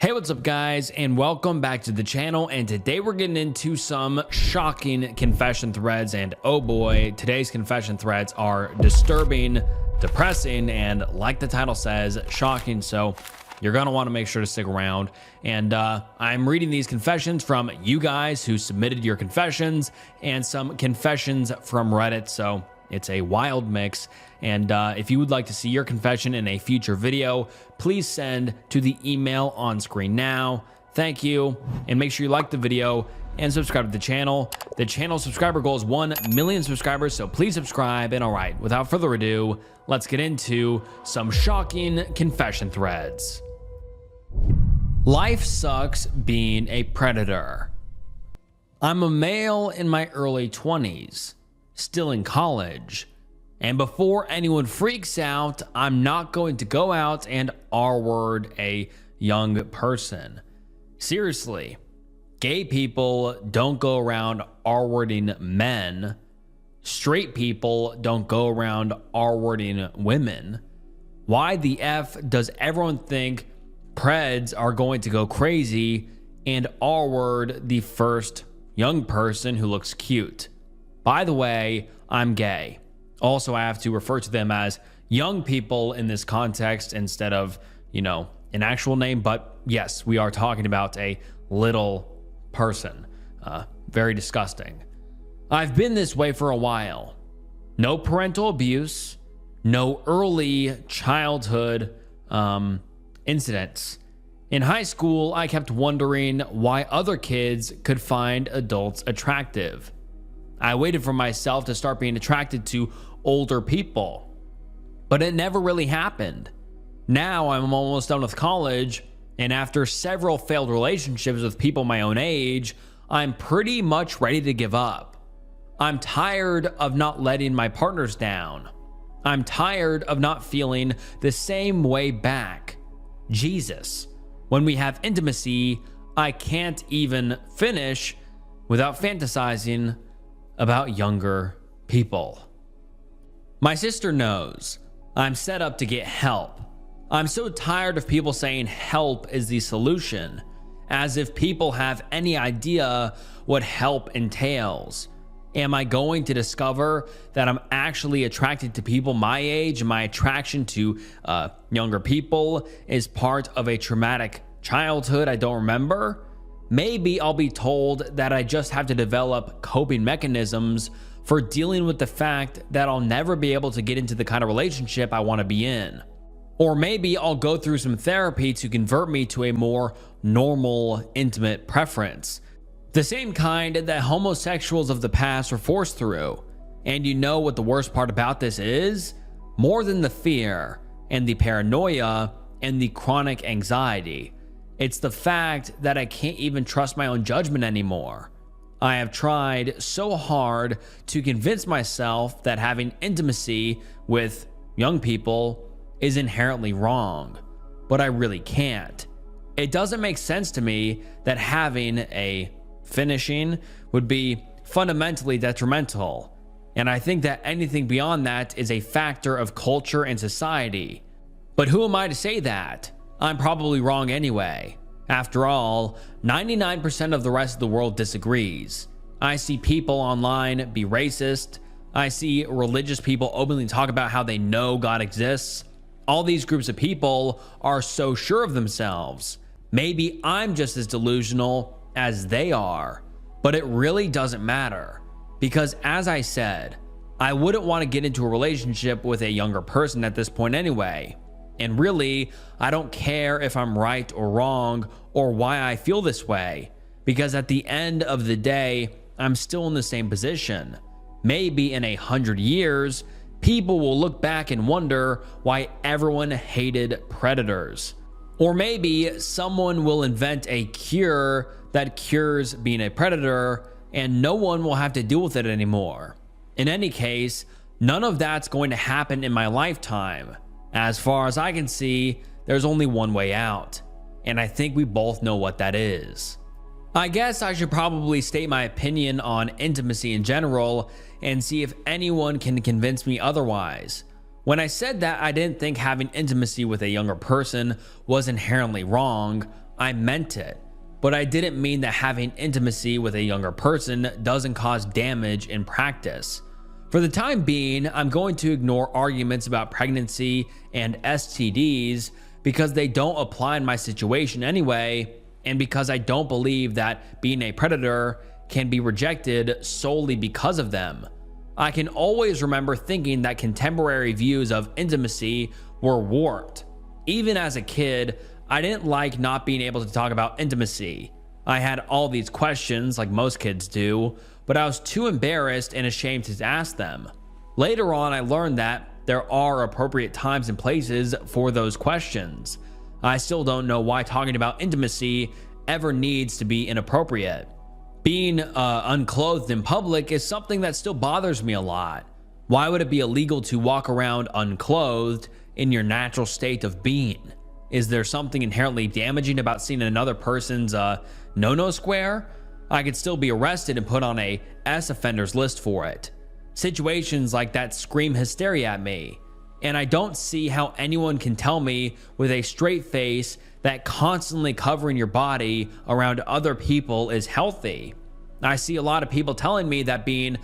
Hey, what's up guys, and welcome back to the channel. And today we're getting into some shocking confession threads, and oh boy, today's confession threads are disturbing, depressing, and like the title says, shocking. So you're gonna want to make sure to stick around. And I'm reading these confessions from you guys who submitted your confessions and some confessions from Reddit, so it's a wild mix. And if you would like to see your confession in a future video, please send to the email on screen now. Thank you. And make sure you like the video and subscribe to the channel. The channel subscriber goal is 1 million subscribers, so please subscribe. And all right, without further ado, let's get into some shocking confession threads. Life sucks being a predator. I'm a male in my early 20s, still in college. And before anyone freaks out, I'm not going to go out and R-word a young person. Seriously, gay people don't go around R-wording men. Straight people don't go around R-wording women. Why the F does everyone think preds are going to go crazy and R-word the first young person who looks cute? By the way, I'm gay. Also, I have to refer to them as young people in this context instead of, an actual name. But yes, we are talking about a little person. Very disgusting. I've been this way for a while. No parental abuse, no early childhood incidents. In high school, I kept wondering why other kids could find adults attractive. I waited for myself to start being attracted to older people, but it never really happened. Now I'm almost done with college, and after several failed relationships with people my own age, I'm pretty much ready to give up. I'm tired of not letting my partners down. I'm tired of not feeling the same way back. Jesus, when we have intimacy, I can't even finish without fantasizing about younger people. My sister knows I'm set up to get help. I'm so tired of people saying help is the solution, as if people have any idea what help entails. Am I going to discover that I'm actually attracted to people my age, and my attraction to younger people is part of a traumatic childhood I don't remember? Maybe I'll be told that I just have to develop coping mechanisms for dealing with the fact that I'll never be able to get into the kind of relationship I want to be in. Or maybe I'll go through some therapy to convert me to a more normal, intimate preference. The same kind that homosexuals of the past were forced through. And you know what the worst part about this is? More than the fear and the paranoia and the chronic anxiety, it's the fact that I can't even trust my own judgment anymore. I have tried so hard to convince myself that having intimacy with young people is inherently wrong, but I really can't. It doesn't make sense to me that having a finishing would be fundamentally detrimental, and I think that anything beyond that is a factor of culture and society. But who am I to say that? I'm probably wrong anyway. After all, 99% of the rest of the world disagrees. I see people online be racist. I see religious people openly talk about how they know God exists. All these groups of people are so sure of themselves. Maybe I'm just as delusional as they are, but it really doesn't matter. Because as I said, I wouldn't want to get into a relationship with a younger person at this point anyway. And really, I don't care if I'm right or wrong or why I feel this way, because at the end of the day, I'm still in the same position. Maybe in 100 years, people will look back and wonder why everyone hated predators. Or maybe someone will invent a cure that cures being a predator, and no one will have to deal with it anymore. In any case, none of that's going to happen in my lifetime. As far as I can see, there's only one way out, and I think we both know what that is. I guess I should probably state my opinion on intimacy in general and see if anyone can convince me otherwise. When I said that I didn't think having intimacy with a younger person was inherently wrong, I meant it, but I didn't mean that having intimacy with a younger person doesn't cause damage in practice. For the time being, I'm going to ignore arguments about pregnancy and STDs because they don't apply in my situation anyway, and because I don't believe that being a predator can be rejected solely because of them. I can always remember thinking that contemporary views of intimacy were warped. Even as a kid, I didn't like not being able to talk about intimacy. I had all these questions, like most kids do, but I was too embarrassed and ashamed to ask them. Later on, I learned that there are appropriate times and places for those questions. I still don't know why talking about intimacy ever needs to be inappropriate. Being unclothed in public is something that still bothers me a lot. Why would it be illegal to walk around unclothed in your natural state of being? Is there something inherently damaging about seeing another person's no-no square? I could still be arrested and put on a S offenders list for it. Situations like that scream hysteria at me, and I don't see how anyone can tell me with a straight face that constantly covering your body around other people is healthy. I see a lot of people telling me that being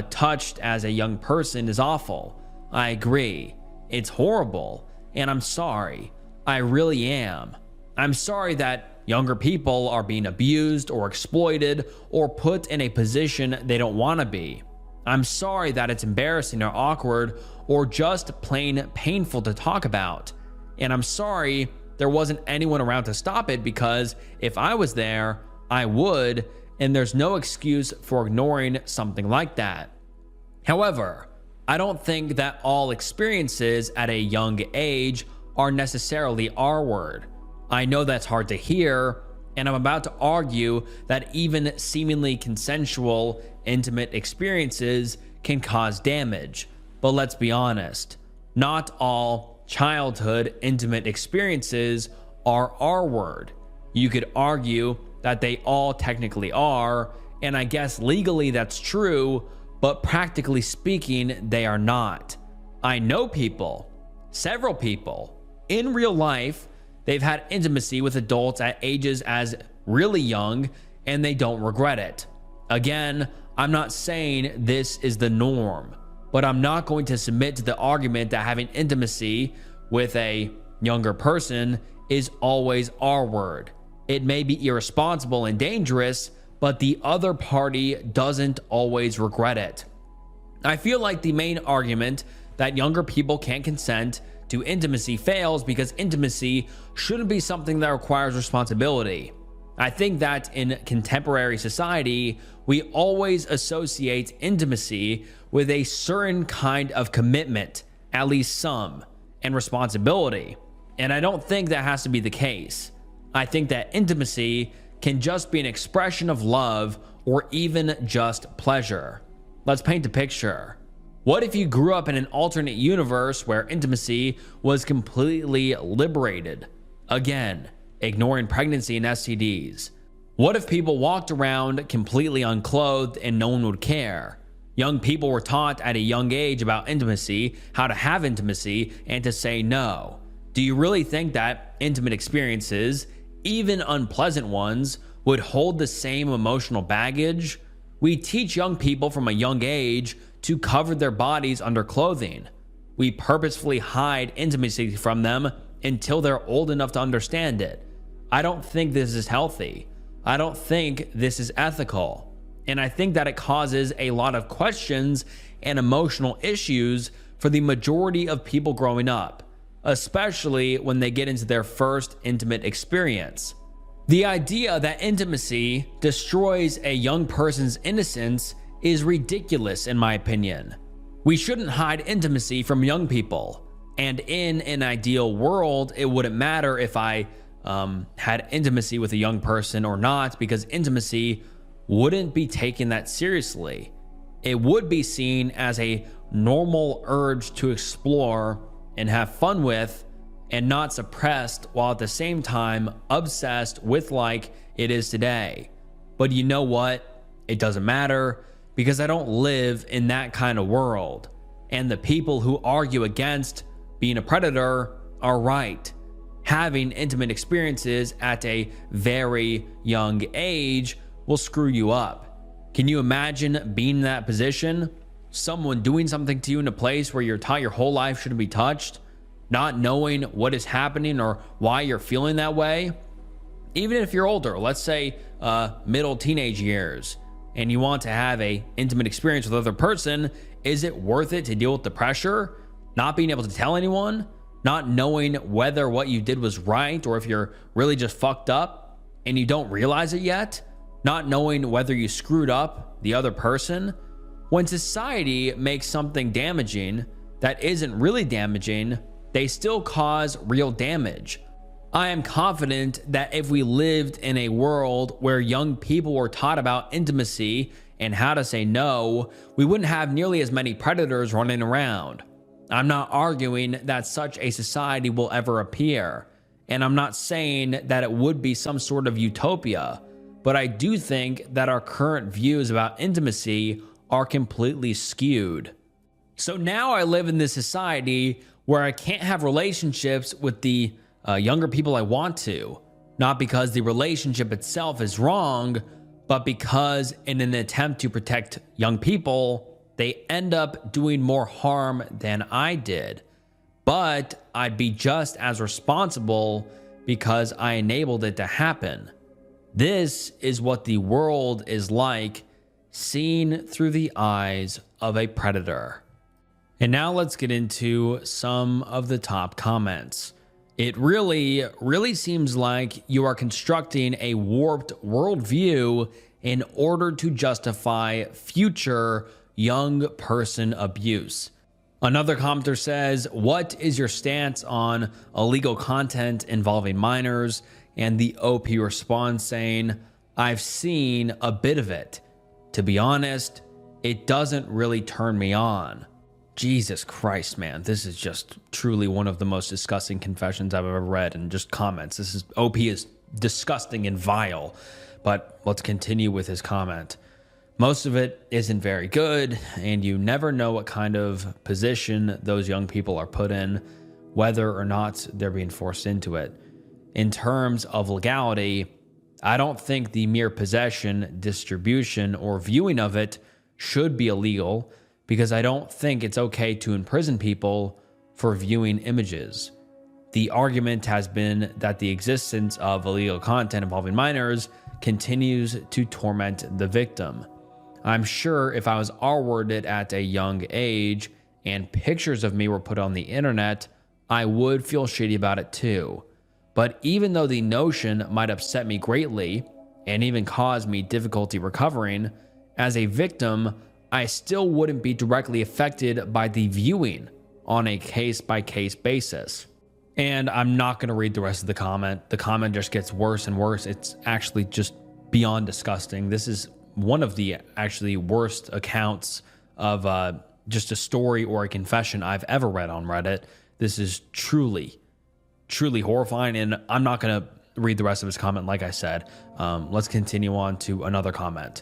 touched as a young person is awful. I agree. It's horrible, and I'm sorry. I really am. I'm sorry that younger people are being abused or exploited or put in a position they don't want to be. I'm sorry that it's embarrassing or awkward or just plain painful to talk about. And I'm sorry there wasn't anyone around to stop it, because if I was there, I would, and there's no excuse for ignoring something like that. However, I don't think that all experiences at a young age are necessarily R-word. I know that's hard to hear, and I'm about to argue that even seemingly consensual, intimate experiences can cause damage. But let's be honest, not all childhood intimate experiences are R-word. You could argue that they all technically are, and I guess legally that's true, but practically speaking, they are not. I know people, several people, in real life, they've had intimacy with adults at ages as really young, and they don't regret it. Again, I'm not saying this is the norm, but I'm not going to submit to the argument that having intimacy with a younger person is always R-word. It may be irresponsible and dangerous, but the other party doesn't always regret it. I feel like the main argument that younger people can't consent to intimacy fails because intimacy shouldn't be something that requires responsibility. I think that in contemporary society, we always associate intimacy with a certain kind of commitment, at least some, and responsibility. And I don't think that has to be the case. I think that intimacy can just be an expression of love or even just pleasure. Let's paint a picture. What if you grew up in an alternate universe where intimacy was completely liberated? Again, ignoring pregnancy and STDs. What if people walked around completely unclothed and no one would care? Young people were taught at a young age about intimacy, how to have intimacy, and to say no. Do you really think that intimate experiences, even unpleasant ones, would hold the same emotional baggage? We teach young people from a young age to cover their bodies under clothing. We purposefully hide intimacy from them until they're old enough to understand it. I don't think this is healthy. I don't think this is ethical. And I think that it causes a lot of questions and emotional issues for the majority of people growing up, especially when they get into their first intimate experience. The idea that intimacy destroys a young person's innocence is ridiculous in my opinion. We shouldn't hide intimacy from young people. And in an ideal world, it wouldn't matter if I had intimacy with a young person or not, because intimacy wouldn't be taken that seriously. It would be seen as a normal urge to explore and have fun with, and not suppressed while at the same time obsessed with like it is today. But you know what? It doesn't matter, because I don't live in that kind of world. And the people who argue against being a predator are right. Having intimate experiences at a very young age will screw you up. Can you imagine being in that position? Someone doing something to you in a place where you're taught your whole life shouldn't be touched, not knowing what is happening or why you're feeling that way. Even if you're older, let's say middle teenage years, and you want to have a intimate experience with another person, is it worth it to deal with the pressure? Not being able to tell anyone? Not knowing whether what you did was right or if you're really just fucked up and you don't realize it yet? Not knowing whether you screwed up the other person? When society makes something damaging that isn't really damaging, they still cause real damage. I am confident that if we lived in a world where young people were taught about intimacy and how to say no, we wouldn't have nearly as many predators running around. I'm not arguing that such a society will ever appear, and I'm not saying that it would be some sort of utopia, but I do think that our current views about intimacy are completely skewed. So now I live in this society where I can't have relationships with the younger people I want to, not because the relationship itself is wrong, but because in an attempt to protect young people, they end up doing more harm than I did. But I'd be just as responsible because I enabled it to happen. This is what the world is like, seen through the eyes of a predator. And now let's get into some of the top comments. It really seems like you are constructing a warped worldview in order to justify future young person abuse. Another commenter says, what is your stance on illegal content involving minors? And the OP responds saying, I've seen a bit of it. To be honest, it doesn't really turn me on. Jesus Christ, man. This is just truly one of the most disgusting confessions I've ever read, and just comments. OP is disgusting and vile. But let's continue with his comment. Most of it isn't very good, and you never know what kind of position those young people are put in, whether or not they're being forced into it. In terms of legality, I don't think the mere possession, distribution, or viewing of it should be illegal, because I don't think it's okay to imprison people for viewing images. The argument has been that the existence of illegal content involving minors continues to torment the victim. I'm sure if I was R-worded at a young age and pictures of me were put on the internet, I would feel shitty about it too. But even though the notion might upset me greatly and even cause me difficulty recovering, as a victim, I still wouldn't be directly affected by the viewing on a case-by-case basis. And I'm not going to read the rest of the comment. The comment just gets worse and worse. It's actually just beyond disgusting. This is one of the actually worst accounts of just a story or a confession I've ever read on Reddit. This is truly horrifying, and I'm not going to read the rest of his comment like I said. Let's continue on to another comment.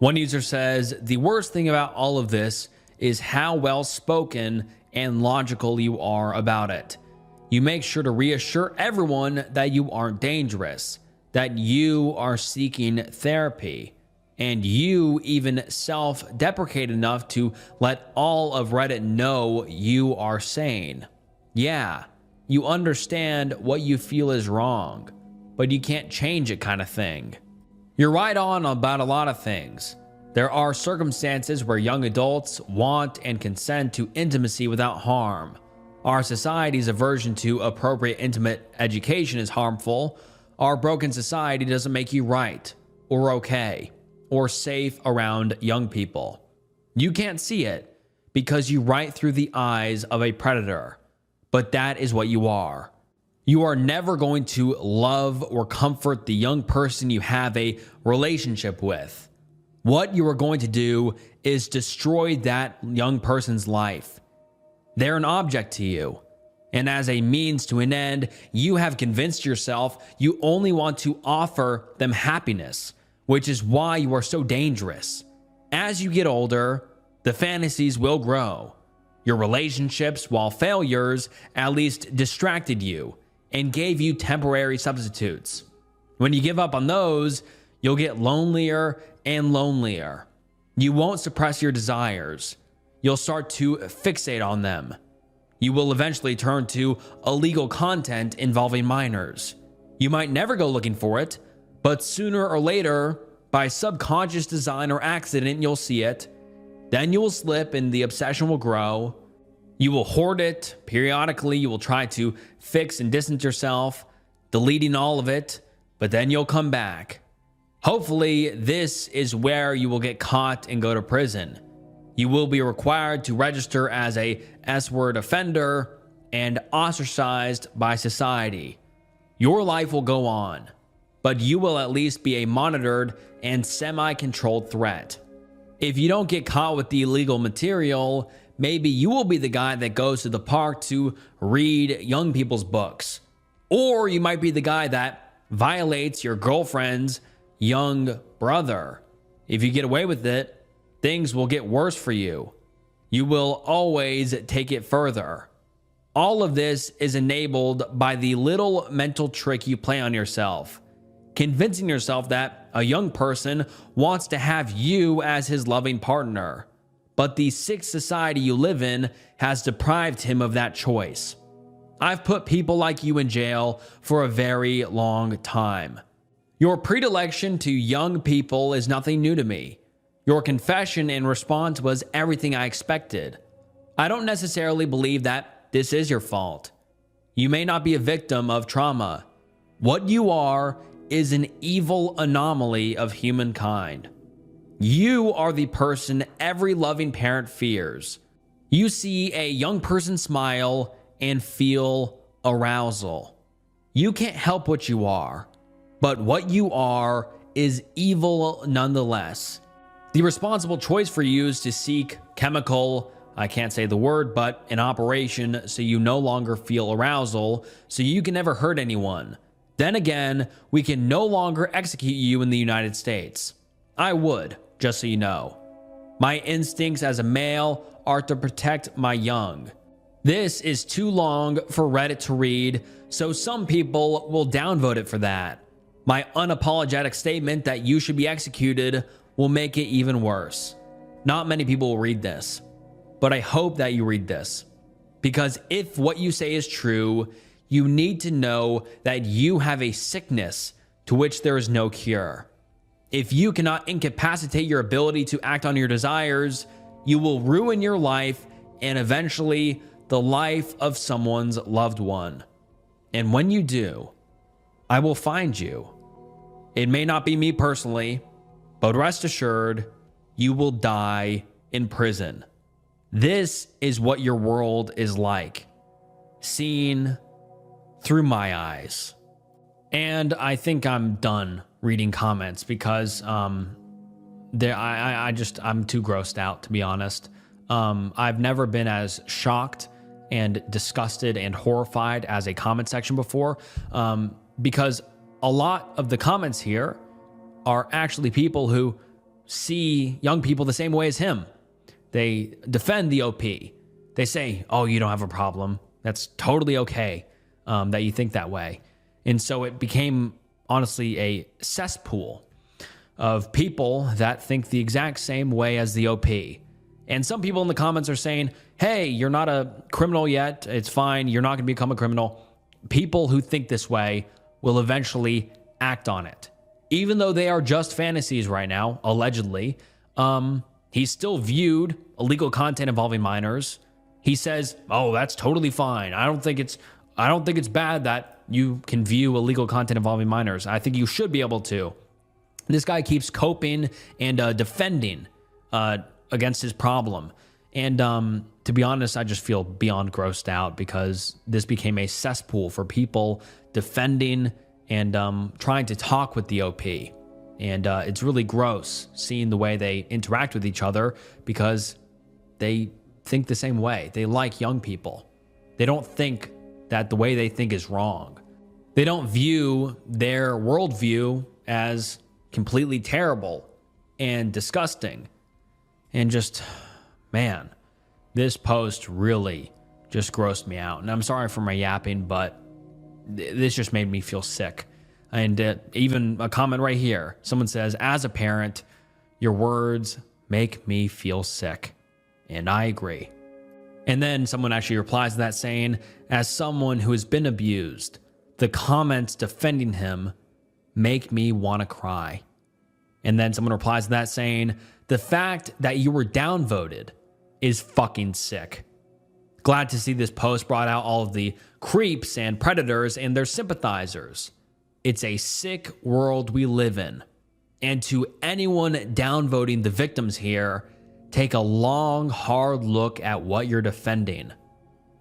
One user says, the worst thing about all of this is how well spoken and logical you are about it. You make sure to reassure everyone that you aren't dangerous, that you are seeking therapy, and you even self-deprecate enough to let all of Reddit know you are sane. Yeah, you understand what you feel is wrong, but you can't change it kind of thing. You're right on about a lot of things. There are circumstances where young adults want and consent to intimacy without harm. Our society's aversion to appropriate intimate education is harmful. Our broken society doesn't make you right, or okay, or safe around young people. You can't see it because you right through the eyes of a predator, but that is what you are. You are never going to love or comfort the young person you have a relationship with. What you are going to do is destroy that young person's life. They're an object to you. And as a means to an end, you have convinced yourself you only want to offer them happiness, which is why you are so dangerous. As you get older, the fantasies will grow. Your relationships, while failures, at least distracted you, and gave you temporary substitutes. When you give up on those, you'll get lonelier and lonelier. You won't suppress your desires. You'll start to fixate on them. You will eventually turn to illegal content involving minors. You might never go looking for it, but sooner or later, by subconscious design or accident, you'll see it. Then you will slip and the obsession will grow. You will hoard it. Periodically, you will try to fix and distance yourself, deleting all of it, but then you'll come back. Hopefully, this is where you will get caught and go to prison. You will be required to register as a S-word offender and ostracized by society. Your life will go on, but you will at least be a monitored and semi-controlled threat. If you don't get caught with the illegal material, maybe you will be the guy that goes to the park to read young people's books. Or you might be the guy that violates your girlfriend's young brother. If you get away with it, things will get worse for you. You will always take it further. All of this is enabled by the little mental trick you play on yourself, convincing yourself that a young person wants to have you as his loving partner. But the sick society you live in has deprived him of that choice. I've put people like you in jail for a very long time. Your predilection to young people is nothing new to me. Your confession in response was everything I expected. I don't necessarily believe that this is your fault. You may not be a victim of trauma. What you are is an evil anomaly of humankind. You are the person every loving parent fears. You see a young person smile and feel arousal. You can't help what you are, but what you are is evil nonetheless. The responsible choice for you is to seek chemical, I can't say the word, but an operation so you no longer feel arousal, so you can never hurt anyone. Then again, we can no longer execute you in the United States. I would, just so you know. My instincts as a male are to protect my young. This is too long for Reddit to read, so some people will downvote it for that. My unapologetic statement that you should be executed will make it even worse. Not many people will read this, but I hope that you read this. Because if what you say is true, you need to know that you have a sickness to which there is no cure. If you cannot incapacitate your ability to act on your desires, you will ruin your life and eventually the life of someone's loved one. And when you do, I will find you. It may not be me personally, but rest assured, you will die in prison. This is what your world is like, seen through my eyes. And I think I'm done reading comments because I'm too grossed out, to be honest. I've never been as shocked and disgusted and horrified as a comment section before, because a lot of the comments here are actually people who see young people the same way as him. They defend the OP. They say, oh, you don't have a problem. That's totally okay that you think that way. And so it became, honestly, a cesspool of people that think the exact same way as the OP. And some people in the comments are saying, hey, you're not a criminal yet. It's fine. You're not going to become a criminal. People who think this way will eventually act on it. Even though they are just fantasies right now, allegedly, he's still viewed illegal content involving minors. He says, oh, that's totally fine. I don't think it's bad that you can view illegal content involving minors. I think you should be able to. This guy keeps coping and defending against his problem. And to be honest, I just feel beyond grossed out because this became a cesspool for people defending and trying to talk with the OP. And it's really gross seeing the way they interact with each other because they think the same way. They like young people. They don't think that the way they think is wrong. They don't view their worldview as completely terrible and disgusting. And just, man, this post really just grossed me out. And I'm sorry for my yapping, but this just made me feel sick. And even a comment right here. Someone says, as a parent, your words make me feel sick. And I agree. And then someone actually replies to that saying, as someone who has been abused, the comments defending him make me want to cry. And then someone replies to that saying, the fact that you were downvoted is fucking sick. Glad to see this post brought out all of the creeps and predators and their sympathizers. It's a sick world we live in. And to anyone downvoting the victims here, take a long, hard look at what you're defending.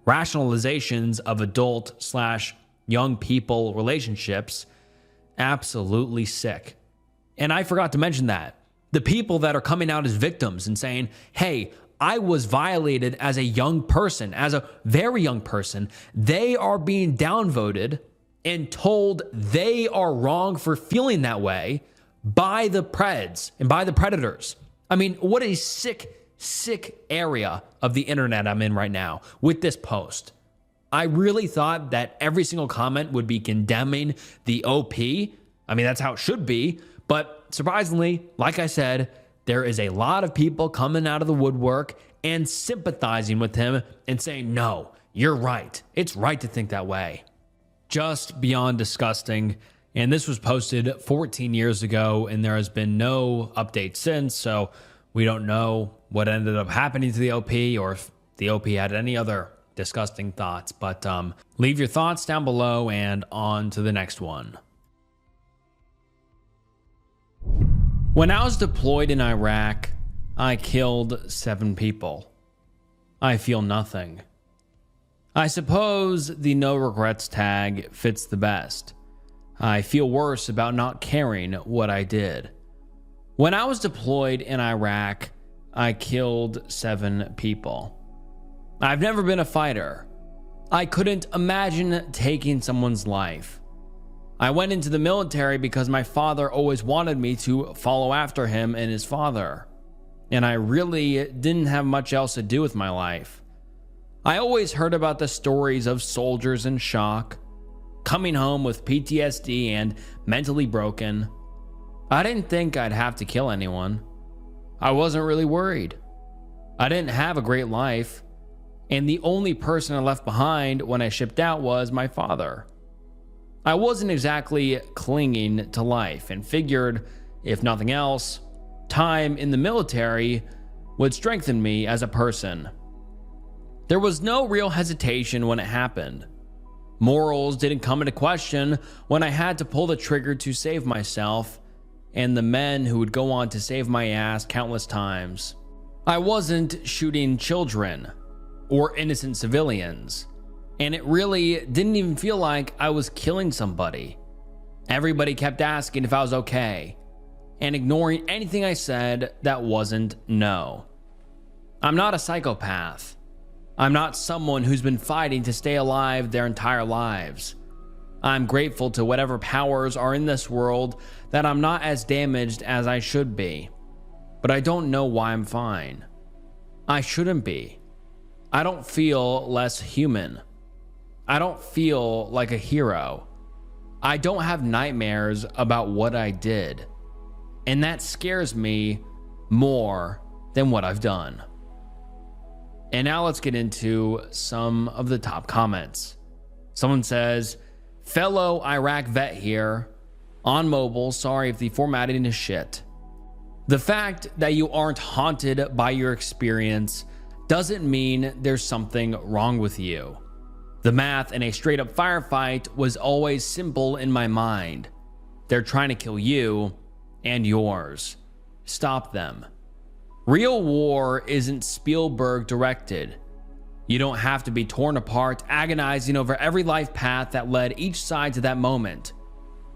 Rationalizations of adult/young people relationships, absolutely sick. And I forgot to mention that. The people that are coming out as victims and saying, hey, I was violated as a young person, as a very young person, they are being downvoted and told they are wrong for feeling that way by the Preds and by the predators. I mean, what a sick area of the internet I'm in right now with this post. I really thought that every single comment would be condemning the OP. I mean, that's how it should be. But surprisingly, like I said, there is a lot of people coming out of the woodwork and sympathizing with him and saying, no, you're right. It's right to think that way. Just beyond disgusting. And this was posted 14 years ago, and there has been no update since. So we don't know what ended up happening to the OP or if the OP had any other disgusting thoughts. But leave your thoughts down below and on to the next one. When I was deployed in Iraq, I killed 7 people. I feel nothing. I suppose the no regrets tag fits the best. I feel worse about not caring what I did. When I was deployed in Iraq, I killed 7 people. I've never been a fighter. I couldn't imagine taking someone's life. I went into the military because my father always wanted me to follow after him and his father. And I really didn't have much else to do with my life. I always heard about the stories of soldiers in shock, coming home with PTSD and mentally broken. I didn't think I'd have to kill anyone. I wasn't really worried. I didn't have a great life, and the only person I left behind when I shipped out was my father. I wasn't exactly clinging to life and figured, if nothing else, time in the military would strengthen me as a person. There was no real hesitation when it happened. Morals didn't come into question when I had to pull the trigger to save myself and the men who would go on to save my ass countless times. I wasn't shooting children or innocent civilians, and it really didn't even feel like I was killing somebody. Everybody kept asking if I was okay and ignoring anything I said that wasn't no. I'm not a psychopath. I'm not someone who's been fighting to stay alive their entire lives. I'm grateful to whatever powers are in this world that I'm not as damaged as I should be. But I don't know why I'm fine. I shouldn't be. I don't feel less human. I don't feel like a hero. I don't have nightmares about what I did. And that scares me more than what I've done. And now let's get into some of the top comments. Someone says, fellow Iraq vet here, on mobile, sorry if the formatting is shit. The fact that you aren't haunted by your experience doesn't mean there's something wrong with you. The math in a straight up firefight was always simple in my mind. They're trying to kill you and yours. Stop them. Real war isn't Spielberg directed. You don't have to be torn apart, agonizing over every life path that led each side to that moment.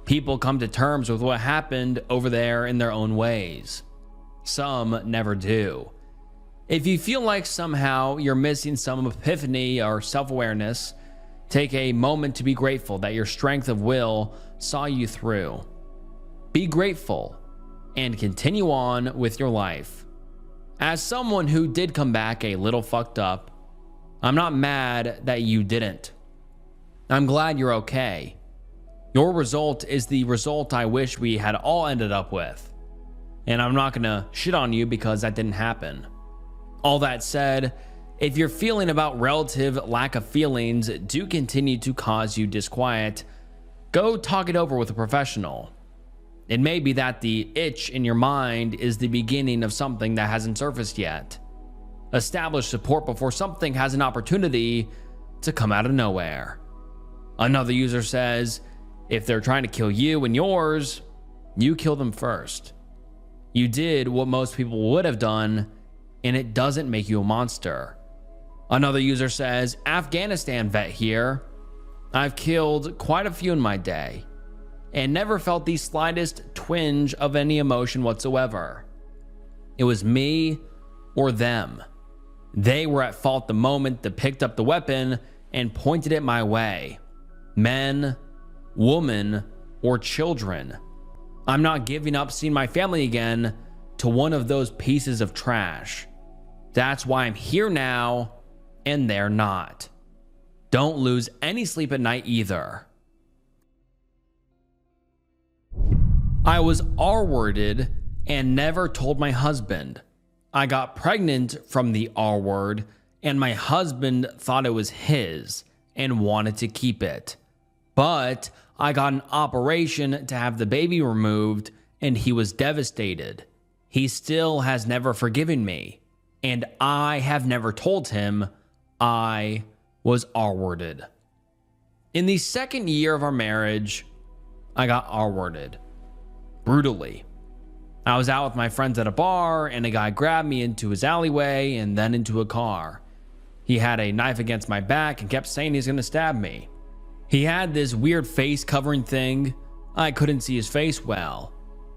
People come to terms with what happened over there in their own ways. Some never do. If you feel like somehow you're missing some epiphany or self-awareness, take a moment to be grateful that your strength of will saw you through. Be grateful and continue on with your life. As someone who did come back a little fucked up, I'm not mad that you didn't. I'm glad you're okay. Your result is the result I wish we had all ended up with. And I'm not gonna shit on you because that didn't happen. All that said, if your feeling about relative lack of feelings do continue to cause you disquiet, go talk it over with a professional. It may be that the itch in your mind is the beginning of something that hasn't surfaced yet. Establish support before something has an opportunity to come out of nowhere. Another user says, if they're trying to kill you and yours, you kill them first. You did what most people would have done, and it doesn't make you a monster. Another user says, Afghanistan vet here. I've killed quite a few in my day and never felt the slightest twinge of any emotion whatsoever. It was me or them. They were at fault the moment they picked up the weapon and pointed it my way. Men, women, or children. I'm not giving up seeing my family again to one of those pieces of trash. That's why I'm here now and they're not. Don't lose any sleep at night either. I was R-worded and never told my husband. I got pregnant from the R-word and my husband thought it was his and wanted to keep it. But I got an operation to have the baby removed and he was devastated. He still has never forgiven me, and I have never told him I was R-worded. In the second year of our marriage, I got R-worded. Brutally. I was out with my friends at a bar and a guy grabbed me into his alleyway and then into a car. He had a knife against my back and kept saying he's gonna stab me. He had this weird face covering thing. I couldn't see his face well,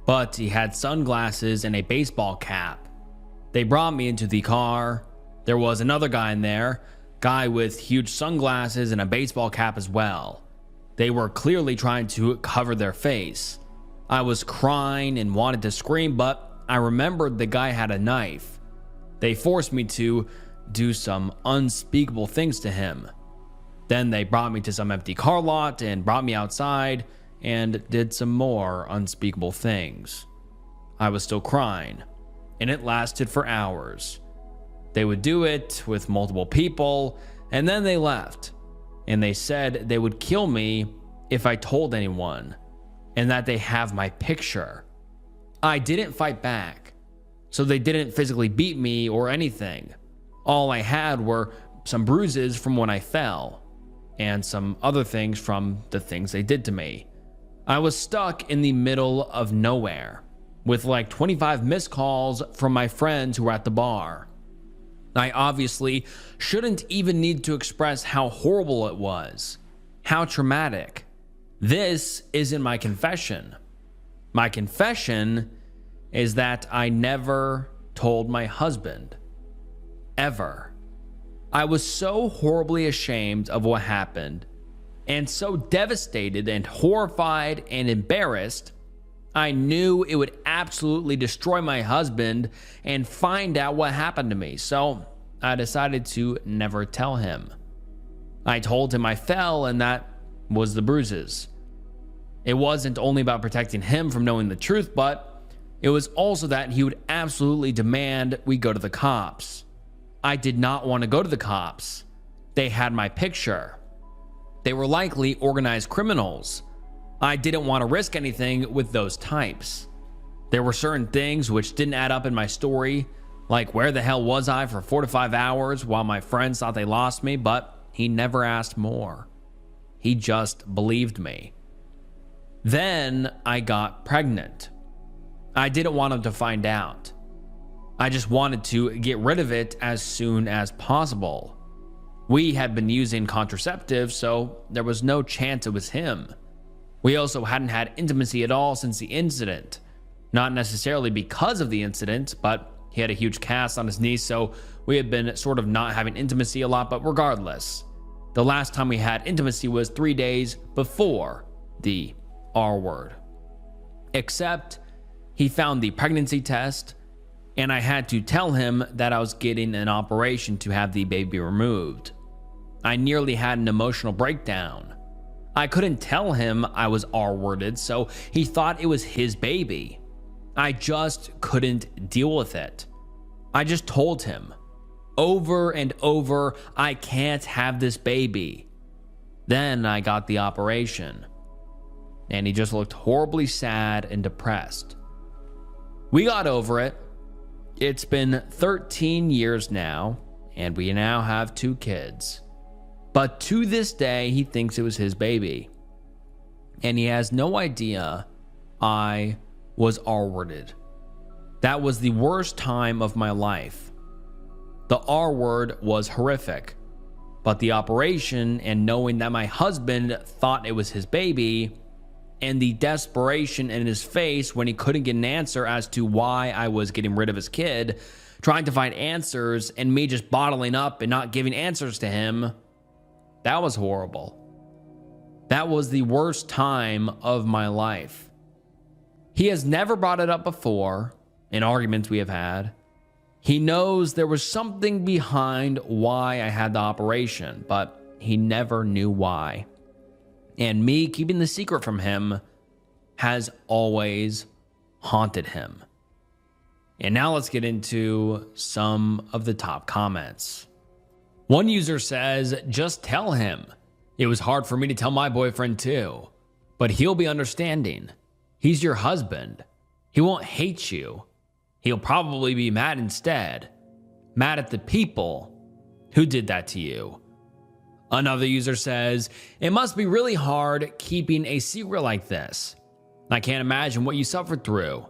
but he had sunglasses and a baseball cap. They brought me into the car. There was another guy in there, guy with huge sunglasses and a baseball cap as well. They were clearly trying to cover their face. I was crying and wanted to scream, but I remembered the guy had a knife. They forced me to do some unspeakable things to him. Then they brought me to some empty car lot and brought me outside and did some more unspeakable things. I was still crying, and it lasted for hours. They would do it with multiple people, and then they left. And they said they would kill me if I told anyone, and that they have my picture. I didn't fight back, so they didn't physically beat me or anything. All I had were some bruises from when I fell, and some other things from the things they did to me. I was stuck in the middle of nowhere, with like 25 missed calls from my friends who were at the bar. I obviously shouldn't even need to express how horrible it was, how traumatic. This isn't my confession. My confession is that I never told my husband. Ever. I was so horribly ashamed of what happened, and so devastated and horrified and embarrassed, I knew it would absolutely destroy my husband and find out what happened to me, so I decided to never tell him. I told him I fell, and that was the bruises. It wasn't only about protecting him from knowing the truth, but it was also that he would absolutely demand we go to the cops. I did not want to go to the cops. They had my picture. They were likely organized criminals. I didn't want to risk anything with those types. There were certain things which didn't add up in my story, like where the hell was I for 4 to 5 hours while my friends thought they lost me, but he never asked more. He just believed me. Then I got pregnant. I didn't want him to find out. I just wanted to get rid of it as soon as possible. We had been using contraceptives, so there was no chance it was him. We also hadn't had intimacy at all since the incident. Not necessarily because of the incident, but he had a huge cast on his knee, so we had been sort of not having intimacy a lot, but regardless. The last time we had intimacy was 3 days before the R word. Except he found the pregnancy test, and I had to tell him that I was getting an operation to have the baby removed. I nearly had an emotional breakdown. I couldn't tell him I was R-worded, so he thought it was his baby. I just couldn't deal with it. I just told him over and over, I can't have this baby. Then I got the operation, and he just looked horribly sad and depressed. We got over it. It's been 13 years now, and we now have 2 kids. But to this day, he thinks it was his baby. And he has no idea I was R-worded. That was the worst time of my life. The R word was horrific. But the operation and knowing that my husband thought it was his baby, and the desperation in his face when he couldn't get an answer as to why I was getting rid of his kid, trying to find answers, and me just bottling up and not giving answers to him, that was horrible. That was the worst time of my life. He has never brought it up before in arguments we have had. He knows there was something behind why I had the operation, but he never knew why. And me keeping the secret from him has always haunted him. And now let's get into some of the top comments. One user says, just tell him. It was hard for me to tell my boyfriend too, but he'll be understanding. He's your husband. He won't hate you. He'll probably be mad instead. Mad at the people who did that to you. Another user says, it must be really hard keeping a secret like this. I can't imagine what you suffered through,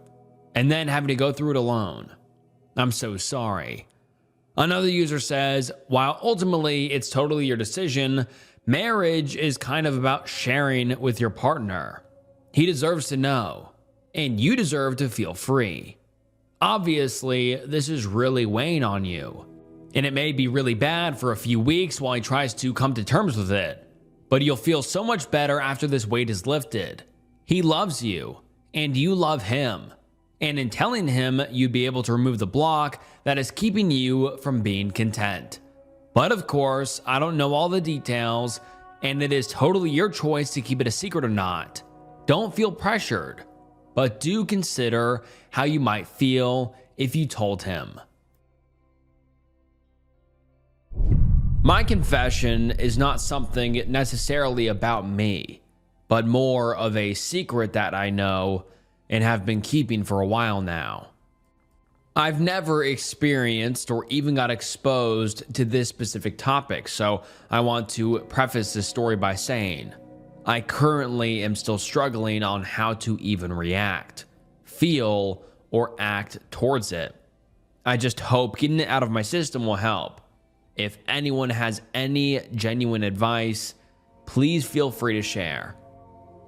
and then having to go through it alone. I'm so sorry. Another user says, while ultimately it's totally your decision, marriage is kind of about sharing with your partner. He deserves to know, and you deserve to feel free. Obviously, this is really weighing on you, and it may be really bad for a few weeks while he tries to come to terms with it, but you'll feel so much better after this weight is lifted. He loves you, and you love him, and in telling him, you'd be able to remove the block that is keeping you from being content. But of course, I don't know all the details, and it is totally your choice to keep it a secret or not. Don't feel pressured, but do consider how you might feel if you told him. My confession is not something necessarily about me, but more of a secret that I know and have been keeping for a while now. I've never experienced or even got exposed to this specific topic, so I want to preface this story by saying, I currently am still struggling on how to even react, feel, or act towards it. I just hope getting it out of my system will help. If anyone has any genuine advice, please feel free to share.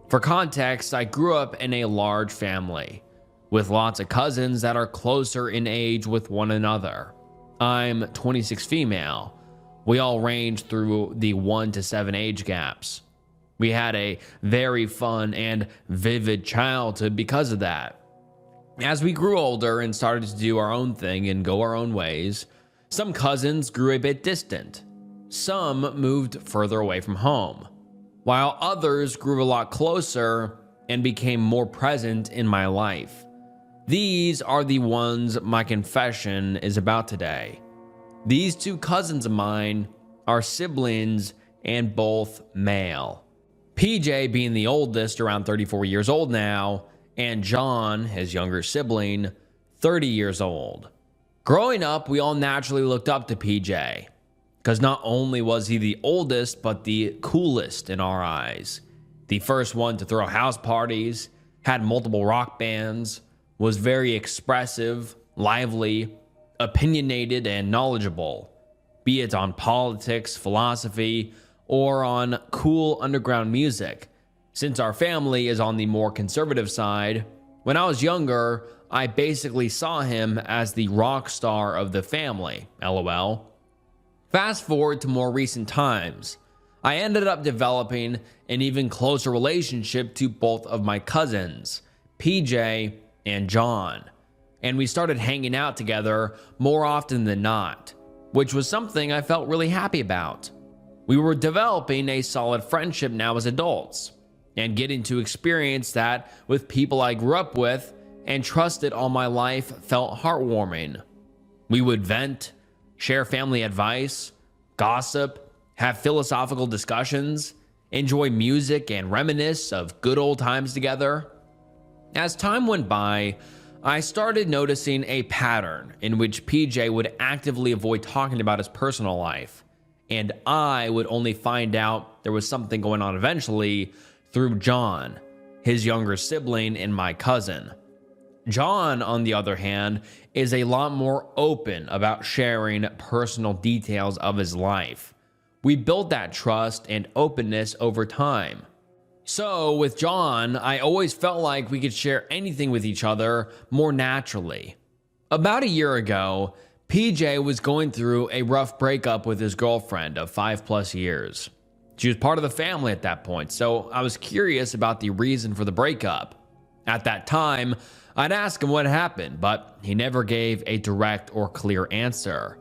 For context, I grew up in a large family with lots of cousins that are closer in age with one another. I'm 26 female. We all range through the 1 to 7 age gaps. We had a very fun and vivid childhood because of that. As we grew older and started to do our own thing and go our own ways, some cousins grew a bit distant. Some moved further away from home, while others grew a lot closer and became more present in my life. These are the ones my confession is about today. These 2 cousins of mine are siblings and both male. PJ being the oldest, around 34 years old now, and John, his younger sibling, 30 years old. Growing up, we all naturally looked up to PJ, because not only was he the oldest, but the coolest in our eyes. The first one to throw house parties, had multiple rock bands, was very expressive, lively, opinionated, and knowledgeable, be it on politics, philosophy, or on cool underground music. Since our family is on the more conservative side, when I was younger, I basically saw him as the rock star of the family, LOL. Fast forward to more recent times, I ended up developing an even closer relationship to both of my cousins, PJ and John, and we started hanging out together more often than not, which was something I felt really happy about. We were developing a solid friendship now as adults, and getting to experience that with people I grew up with and trusted all my life felt heartwarming. We would vent, share family advice, gossip, have philosophical discussions, enjoy music, and reminisce of good old times together. As time went by, I started noticing a pattern in which PJ would actively avoid talking about his personal life, and I would only find out there was something going on eventually through John, his younger sibling and my cousin. John, on the other hand, is a lot more open about sharing personal details of his life. We built that trust and openness over time. So with John, I always felt like we could share anything with each other more naturally. About a year ago, PJ was going through a rough breakup with his girlfriend of 5+ years. She was part of the family at that point, so I was curious about the reason for the breakup. At that time, I'd ask him what happened, but he never gave a direct or clear answer.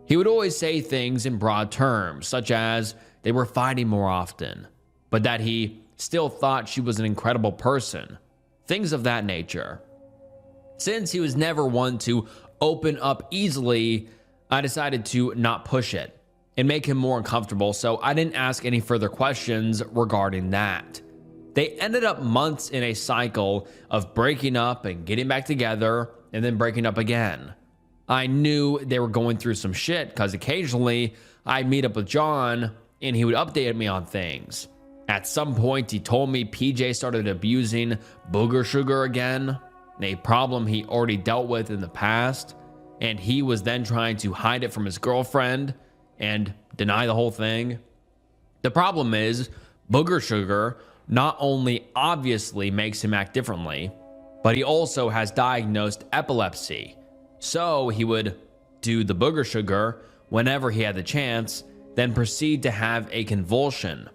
He would always say things in broad terms, such as they were fighting more often, but that he still thought she was an incredible person. Things of that nature. Since he was never one to open up easily, I decided to not push it and make him more uncomfortable, so I didn't ask any further questions regarding that. They ended up months in a cycle of breaking up and getting back together and then breaking up again. I knew they were going through some shit because occasionally I'd meet up with John and he would update me on things. At some point, he told me PJ started abusing booger sugar again, a problem he already dealt with in the past, and he was then trying to hide it from his girlfriend and deny the whole thing. The problem is, booger sugar not only obviously makes him act differently, but he also has diagnosed epilepsy. So he would do the booger sugar whenever he had the chance, then proceed to have a convulsion.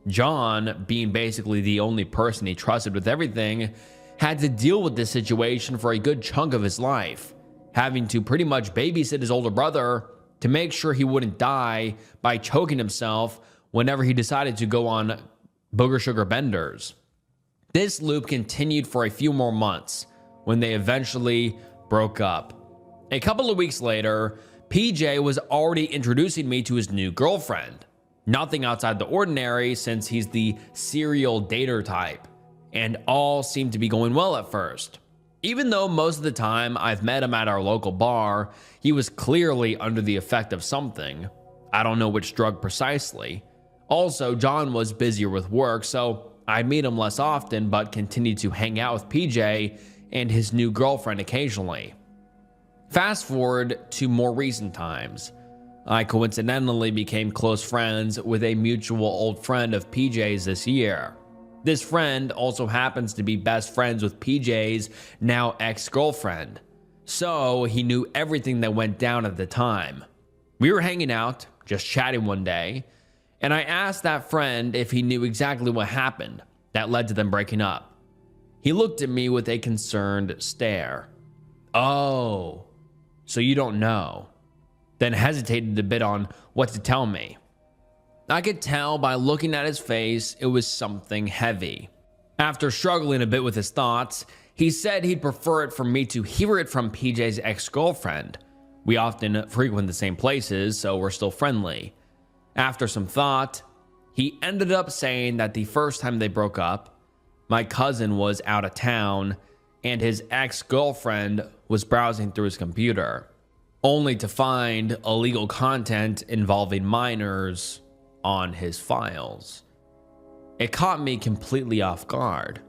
John, being basically the only person he trusted with everything, had to deal with this situation for a good chunk of his life, having to pretty much babysit his older brother to make sure he wouldn't die by choking himself whenever he decided to go on booger sugar benders. This loop continued for a few more months when they eventually broke up. A couple of weeks later, PJ was already introducing me to his new girlfriend. Nothing outside the ordinary since he's the serial dater type, and all seemed to be going well at first. Even though most of the time I've met him at our local bar, he was clearly under the effect of something. I don't know which drug precisely. Also, John was busier with work, so I'd meet him less often, but continued to hang out with PJ and his new girlfriend occasionally. Fast forward to more recent times. I coincidentally became close friends with a mutual old friend of PJ's this year. This friend also happens to be best friends with PJ's now ex-girlfriend, so he knew everything that went down at the time. We were hanging out, just chatting one day, and I asked that friend if he knew exactly what happened that led to them breaking up. He looked at me with a concerned stare. "Oh, so you don't know?" Then hesitated a bit on what to tell me. I could tell by looking at his face it was something heavy. After struggling a bit with his thoughts, he said he'd prefer it for me to hear it from PJ's ex-girlfriend. We often frequent the same places, so we're still friendly. After some thought, he ended up saying that the first time they broke up, my cousin was out of town and his ex-girlfriend was browsing through his computer, only to find illegal content involving minors on his files. It caught me completely off guard.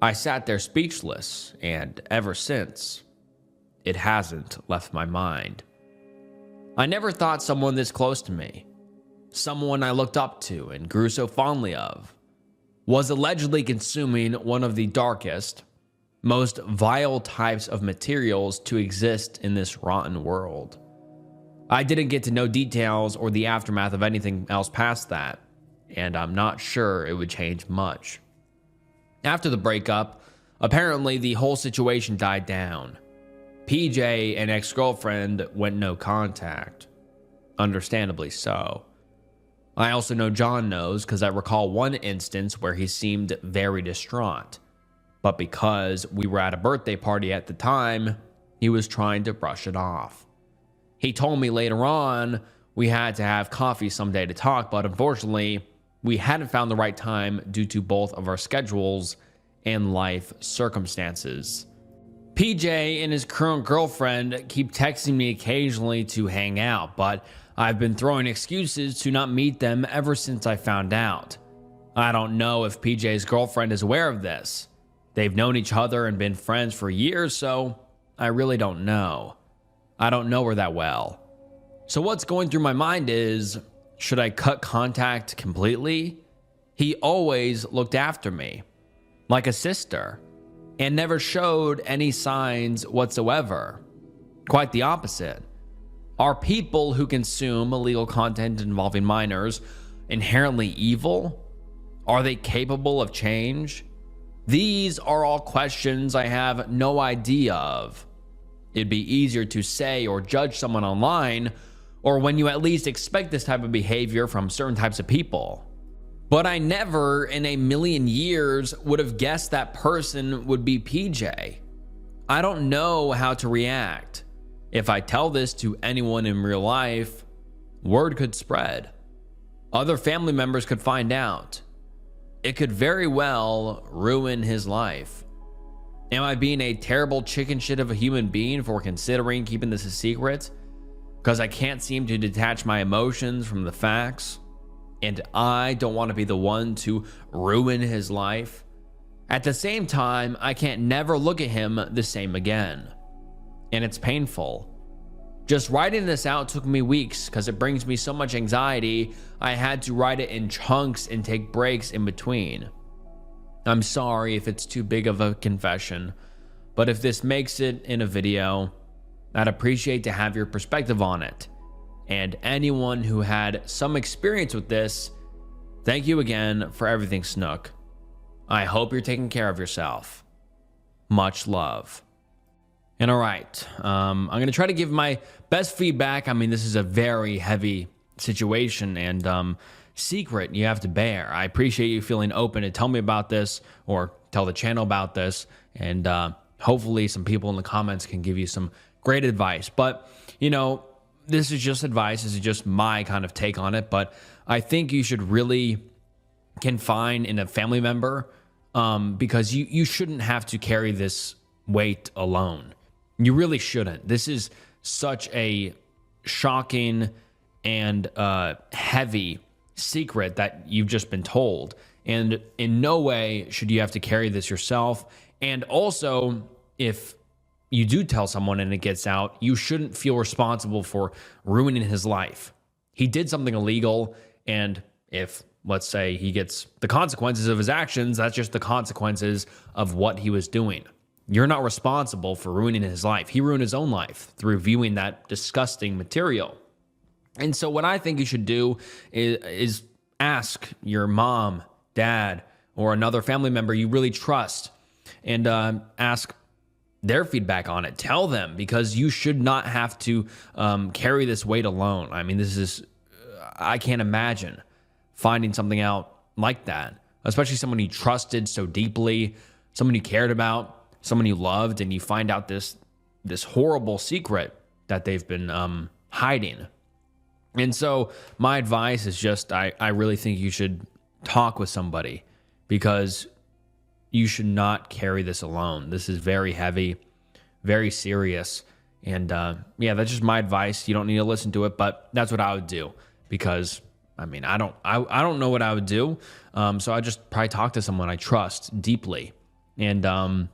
I sat there speechless, and ever since, it hasn't left my mind. I never thought someone this close to me, someone I looked up to and grew so fondly of, was allegedly consuming one of the darkest, most vile types of materials to exist in this rotten world. I didn't get to know details or the aftermath of anything else past that, and I'm not sure it would change much. After the breakup, apparently the whole situation died down. PJ and ex-girlfriend went no contact. Understandably so. I also know John knows because I recall one instance where he seemed very distraught. But because we were at a birthday party at the time, he was trying to brush it off. He told me later on we had to have coffee someday to talk, but unfortunately, we hadn't found the right time due to both of our schedules and life circumstances. PJ and his current girlfriend keep texting me occasionally to hang out, but I've been throwing excuses to not meet them ever since I found out. I don't know if PJ's girlfriend is aware of this. They've known each other and been friends for years, so I really don't know. I don't know her that well. So what's going through my mind is, should I cut contact completely? He always looked after me, like a sister, and never showed any signs whatsoever. Quite the opposite. Are people who consume illegal content involving minors inherently evil? Are they capable of change? These are all questions I have no idea of. It'd be easier to say or judge someone online, or when you at least expect this type of behavior from certain types of people. But I never in a million years would have guessed that person would be PJ. I don't know how to react. If I tell this to anyone in real life, word could spread. Other family members could find out. It could very well ruin his life. Am I being a terrible chicken shit of a human being for considering keeping this a secret? Because I can't seem to detach my emotions from the facts, and I don't want to be the one to ruin his life. At the same time, I can't never look at him the same again. And it's painful. Just writing this out took me weeks because it brings me so much anxiety. I had to write it in chunks and take breaks in between. I'm sorry if it's too big of a confession, but if this makes it in a video, I'd appreciate to have your perspective on it. And anyone who had some experience with this, thank you again for everything, Snook. I hope you're taking care of yourself. Much love. And all right, I'm going to try to give my best feedback. I mean, this is a very heavy situation and secret you have to bear. I appreciate you feeling open to tell me about this or tell the channel about this. And hopefully some people in the comments can give you some great advice. But, you know, this is just advice. This is just my kind of take on it. But I think you should really confine in a family member because you shouldn't have to carry this weight alone. You really shouldn't. This is such a shocking and heavy secret that you've just been told. And in no way should you have to carry this yourself. And also, if you do tell someone and it gets out, you shouldn't feel responsible for ruining his life. He did something illegal, and if, let's say, he gets the consequences of his actions, that's just the consequences of what he was doing. You're not responsible for ruining his life. He ruined his own life through viewing that disgusting material. And so what I think you should do is ask your mom, dad, or another family member you really trust and ask their feedback on it. Tell them, because you should not have to carry this weight alone. I mean, this is, I can't imagine finding something out like that, especially someone you trusted so deeply, someone you cared about, someone you loved, and you find out this horrible secret that they've been hiding. And so my advice is just, I really think you should talk with somebody, because you should not carry this alone. This is very heavy, very serious. And yeah, that's just my advice. You don't need to listen to it, but that's what I would do, because I mean, I don't know what I would do. So I just probably talk to someone I trust deeply. And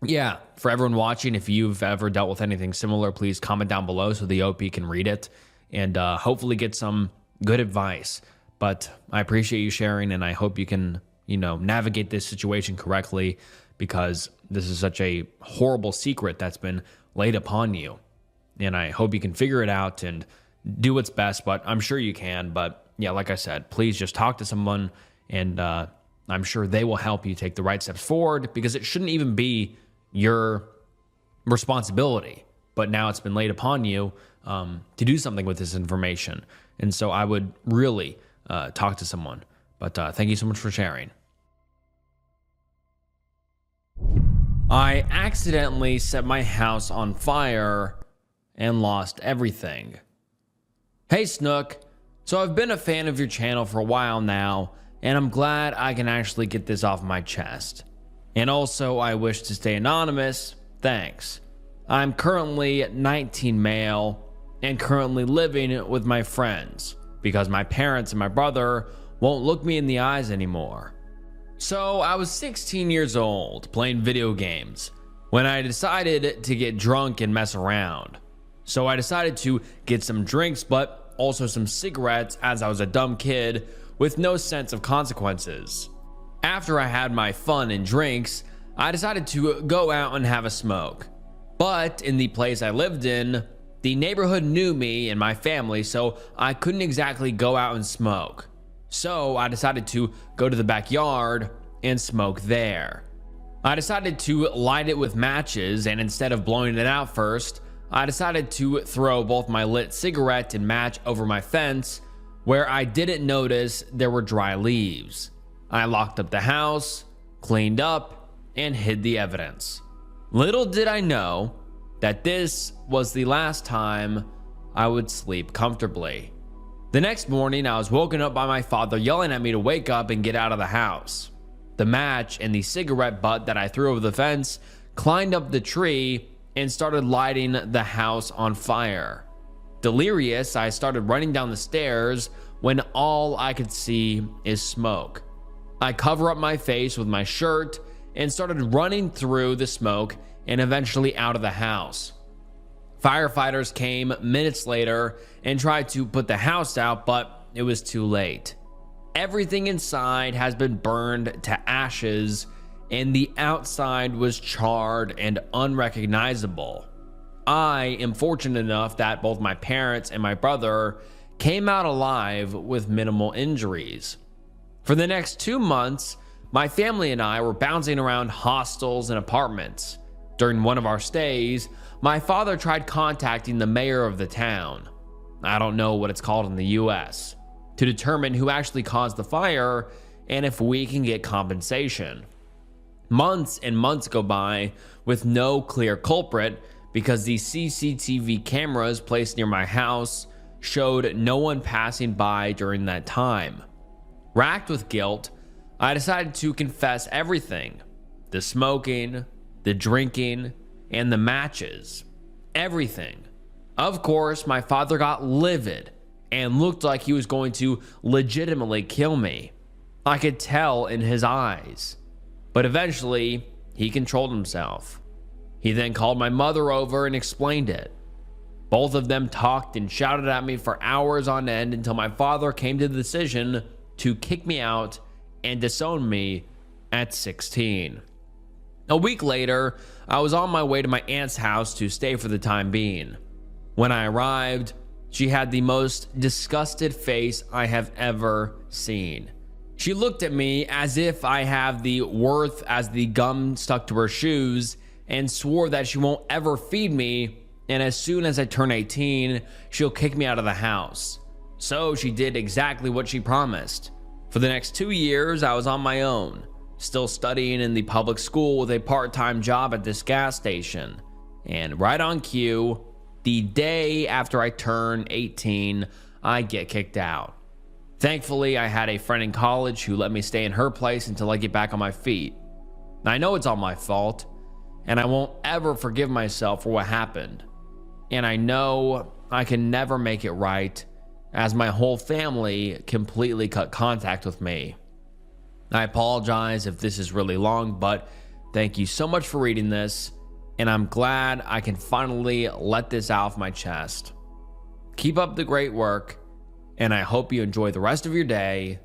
yeah, for everyone watching, if you've ever dealt with anything similar, please comment down below so the OP can read it and hopefully get some good advice. But I appreciate you sharing, and I hope you can, you know, navigate this situation correctly, because this is such a horrible secret that's been laid upon you. And I hope you can figure it out and do what's best, but I'm sure you can. But yeah, like I said, please just talk to someone, and I'm sure they will help you take the right steps forward, because it shouldn't even be your responsibility. But now it's been laid upon you to do something with this information. And so I would really talk to someone. But thank you so much for sharing. I accidentally set my house on fire and lost everything. Hey Snook, so I've been a fan of your channel for a while now, and I'm glad I can actually get this off my chest. And also, I wish to stay anonymous. Thanks. I'm currently 19 male and currently living with my friends because my parents and my brother won't look me in the eyes anymore. So I was 16 years old playing video games when I decided to get drunk and mess around. So I decided to get some drinks, but also some cigarettes, as I was a dumb kid with no sense of consequences. After I had my fun and drinks, I decided to go out and have a smoke. But in the place I lived in, the neighborhood knew me and my family, so I couldn't exactly go out and smoke. So I decided to go to the backyard and smoke there. I decided to light it with matches, and instead of blowing it out first, I decided to throw both my lit cigarette and match over my fence where I didn't notice there were dry leaves. I locked up the house, cleaned up, and hid the evidence. Little did I know that this was the last time I would sleep comfortably. The next morning, I was woken up by my father yelling at me to wake up and get out of the house. The match and the cigarette butt that I threw over the fence climbed up the tree and started lighting the house on fire. Delirious, I started running down the stairs when all I could see is smoke. I cover up my face with my shirt and started running through the smoke and eventually out of the house. Firefighters came minutes later and tried to put the house out, but it was too late. Everything inside has been burned to ashes, and the outside was charred and unrecognizable. I am fortunate enough that both my parents and my brother came out alive with minimal injuries. For the next 2 months, my family and I were bouncing around hostels and apartments. During one of our stays, my father tried contacting the mayor of the town, I don't know what it's called in the US, to determine who actually caused the fire and if we can get compensation. Months and months go by with no clear culprit because the CCTV cameras placed near my house showed no one passing by during that time. Racked with guilt, I decided to confess everything: the smoking, the drinking, and the matches. Everything. Of course, my father got livid and looked like he was going to legitimately kill me. I could tell in his eyes. But eventually, he controlled himself. He then called my mother over and explained it. Both of them talked and shouted at me for hours on end until my father came to the decision to kick me out and disown me at 16. A week later, I was on my way to my aunt's house to stay for the time being. When I arrived, she had the most disgusted face I have ever seen. She looked at me as if I have the worth as the gum stuck to her shoes and swore that she won't ever feed me, and as soon as I turn 18, she'll kick me out of the house. So she did exactly what she promised. For the next 2 years, I was on my own, still studying in the public school with a part-time job at this gas station. And right on cue, the day after I turn 18, I get kicked out. Thankfully, I had a friend in college who let me stay in her place until I get back on my feet. I know it's all my fault, and I won't ever forgive myself for what happened. And I know I can never make it right, as my whole family completely cut contact with me. I apologize if this is really long, but thank you so much for reading this, and I'm glad I can finally let this out of my chest. Keep up the great work, and I hope you enjoy the rest of your day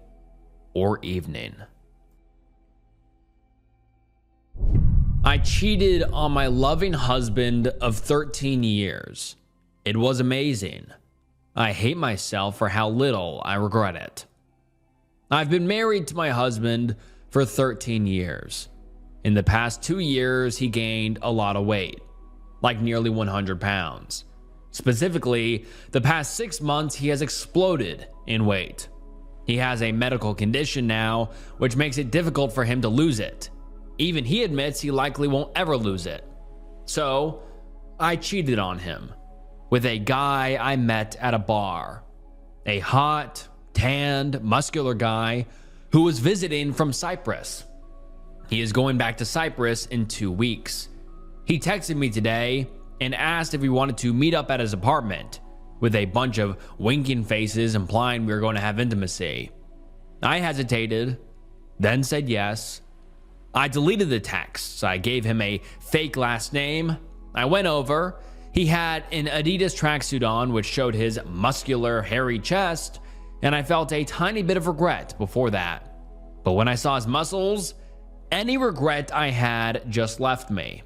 or evening. I cheated on my loving husband of 13 years. It was amazing. I hate myself for how little I regret it. I've been married to my husband for 13 years. In the past 2 years, he gained a lot of weight, like nearly 100 pounds. Specifically, the past 6 months, he has exploded in weight. He has a medical condition now, which makes it difficult for him to lose it. Even he admits he likely won't ever lose it. So, I cheated on him with a guy I met at a bar. A hot, tanned, muscular guy who was visiting from Cyprus. He is going back to Cyprus in 2 weeks. He texted me today and asked if we wanted to meet up at his apartment, with a bunch of winking faces implying we were going to have intimacy. I hesitated, then said yes. I deleted the texts. I gave him a fake last name. I went over. He had an Adidas tracksuit on, which showed his muscular, hairy chest, and I felt a tiny bit of regret before that. But when I saw his muscles, any regret I had just left me.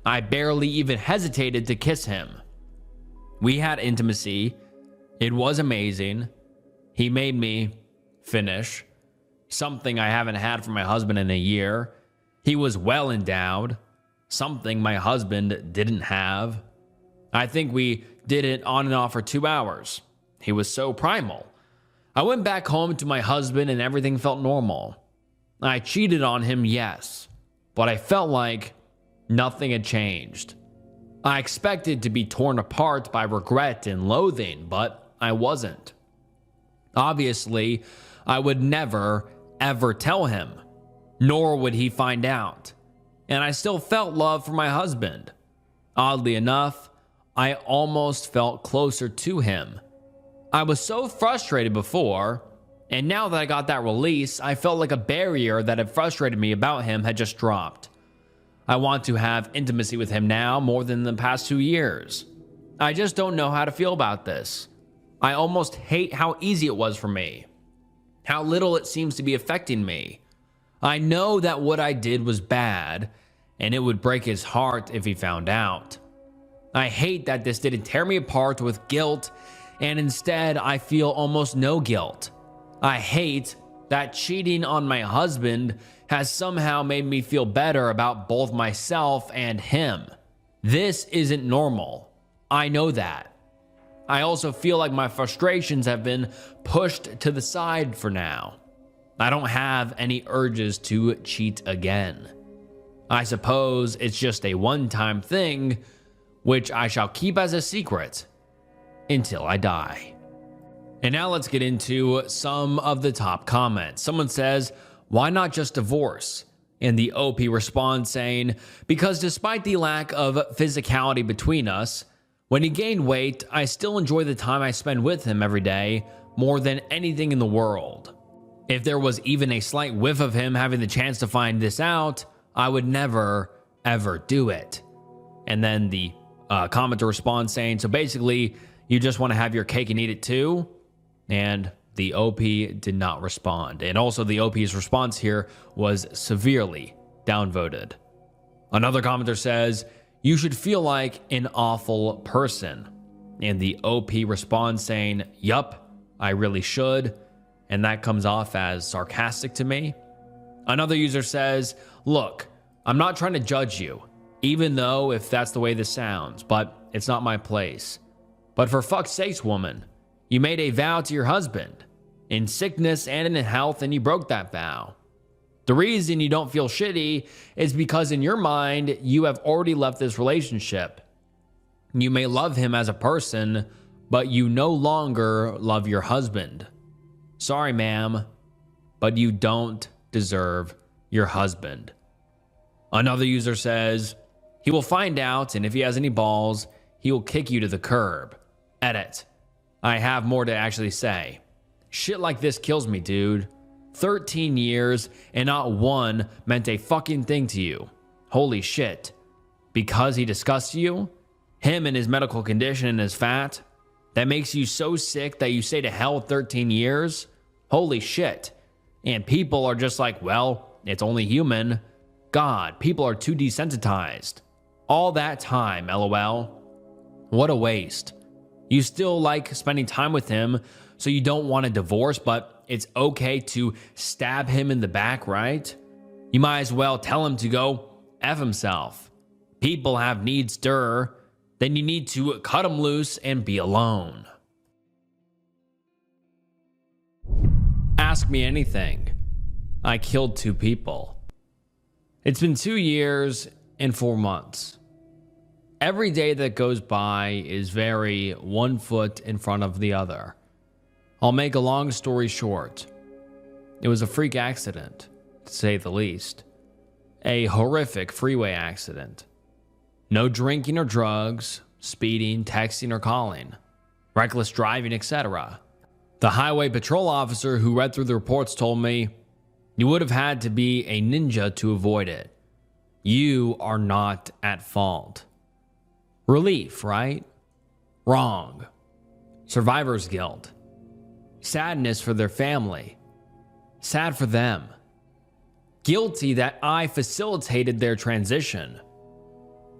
I barely even hesitated to kiss him. We had intimacy. It was amazing. He made me finish, something I haven't had from my husband in a year. He was well endowed, something my husband didn't have. I think we did it on and off for 2 hours. He was so primal. I went back home to my husband and everything felt normal. I cheated on him, yes, but I felt like nothing had changed. I expected to be torn apart by regret and loathing, but I wasn't. Obviously, I would never, ever tell him, nor would he find out. And I still felt love for my husband. Oddly enough, I almost felt closer to him. I was so frustrated before, and now that I got that release, I felt like a barrier that had frustrated me about him had just dropped. I want to have intimacy with him now more than the past 2 years. I just don't know how to feel about this. I almost hate how easy it was for me. How little it seems to be affecting me. I know that what I did was bad, and it would break his heart if he found out. I hate that this didn't tear me apart with guilt, and instead I feel almost no guilt. I hate that cheating on my husband has somehow made me feel better about both myself and him. This isn't normal. I know that. I also feel like my frustrations have been pushed to the side for now. I don't have any urges to cheat again. I suppose it's just a one-time thing, which I shall keep as a secret until I die. And now let's get into some of the top comments. Someone says, "Why not just divorce?" And the OP responds saying, "Because despite the lack of physicality between us, when he gained weight, I still enjoy the time I spend with him every day more than anything in the world. If there was even a slight whiff of him having the chance to find this out, I would never, ever do it." And then the commenter responds saying, "So basically, you just want to have your cake and eat it too?" And the OP did not respond. And also the OP's response here was severely downvoted. Another commenter says, "You should feel like an awful person." And the OP responds saying, "Yup, I really should." And that comes off as sarcastic to me. Another user says, "Look, I'm not trying to judge you, even though if that's the way this sounds, but it's not my place. But for fuck's sakes, woman, you made a vow to your husband, in sickness and in health, and you broke that vow. The reason you don't feel shitty is because in your mind, you have already left this relationship. You may love him as a person, but you no longer love your husband. Sorry, ma'am, but you don't deserve your husband." Another user says, "He will find out, and if he has any balls, he will kick you to the curb." Edit. I have more to actually say. Shit like this kills me, dude. 13 years and not one meant a fucking thing to you. Holy shit. Because he disgusts you? Him and his medical condition and his fat? That makes you so sick that you say to hell with 13 years? Holy shit. And people are just like, well, it's only human. God, people are too desensitized. All that time, lol. What a waste. You still like spending time with him, so you don't want a divorce, but it's okay to stab him in the back, right? You might as well tell him to go F himself. People have needs, then you need to cut him loose and be alone. Ask Me Anything. I killed 2 people. It's been 2 years and 4 months. Every day that goes by is very one foot in front of the other. I'll make a long story short. It was a freak accident, to say the least. A horrific freeway accident. No drinking or drugs, speeding, texting or calling, reckless driving, etc. The highway patrol officer who read through the reports told me, "You would have had to be a ninja to avoid it. You are not at fault." Relief, right? Wrong. Survivor's guilt. Sadness for their family. Sad for them. Guilty that I facilitated their transition.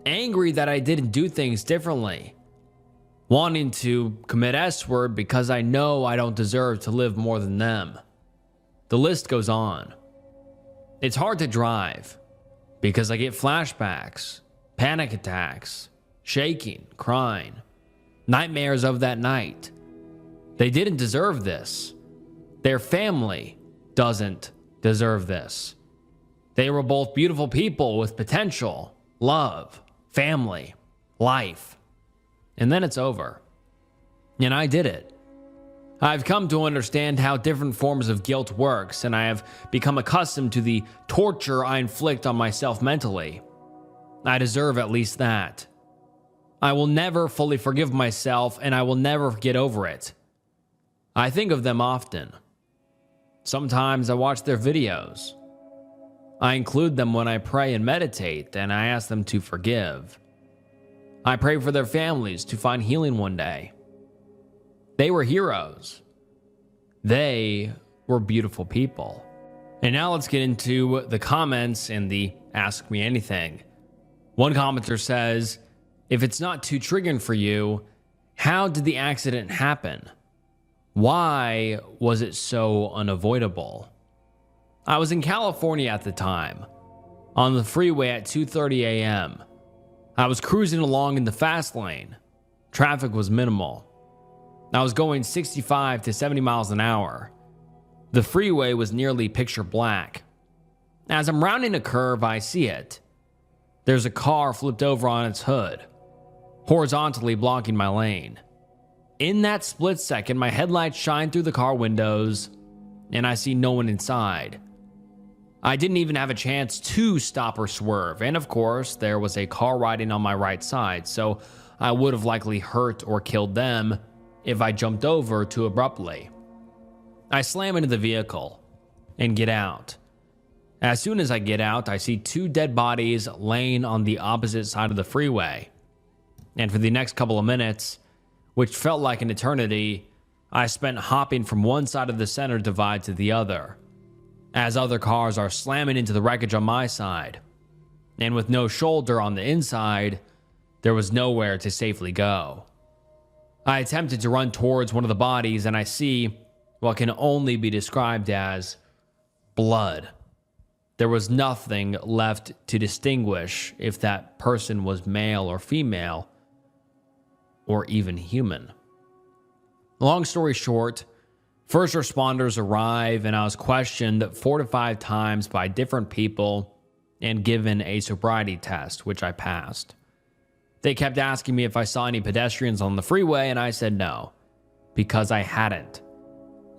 Angry that I didn't do things differently. Wanting to commit S-word because I know I don't deserve to live more than them. The list goes on. It's hard to drive because I get flashbacks, panic attacks, shaking, crying, nightmares of that night. They didn't deserve this. Their family doesn't deserve this. They were both beautiful people with potential, love, family, life. And then it's over. And I did it. I've come to understand how different forms of guilt works, and I have become accustomed to the torture I inflict on myself mentally. I deserve at least that. I will never fully forgive myself, and I will never get over it. I think of them often. Sometimes I watch their videos. I include them when I pray and meditate, and I ask them to forgive. I pray for their families to find healing one day. They were heroes. They were beautiful people. And now let's get into the comments and the Ask Me Anything. One commenter says, "If it's not too triggering for you, how did the accident happen? Why was it so unavoidable?" I was in California at the time, on the freeway at 2:30 a.m. I was cruising along in the fast lane. Traffic was minimal. I was going 65 to 70 miles an hour. The freeway was nearly picture black. As I'm rounding a curve, I see it. There's a car flipped over on its hood, horizontally blocking my lane. In that split second, my headlights shine through the car windows, and I see no one inside. I didn't even have a chance to stop or swerve, and of course, there was a car riding on my right side, so I would have likely hurt or killed them if I jumped over too abruptly. I slam into the vehicle and get out. As soon as I get out, I see 2 dead bodies laying on the opposite side of the freeway. And for the next couple of minutes, which felt like an eternity, I spent hopping from one side of the center divide to the other, as other cars are slamming into the wreckage on my side. And with no shoulder on the inside, there was nowhere to safely go. I attempted to run towards one of the bodies, and I see what can only be described as blood. There was nothing left to distinguish if that person was male or female, or even human. Long story short, first responders arrive, and I was questioned 4 to 5 times by different people and given a sobriety test, which I passed. They kept asking me if I saw any pedestrians on the freeway, and I said no, because I hadn't.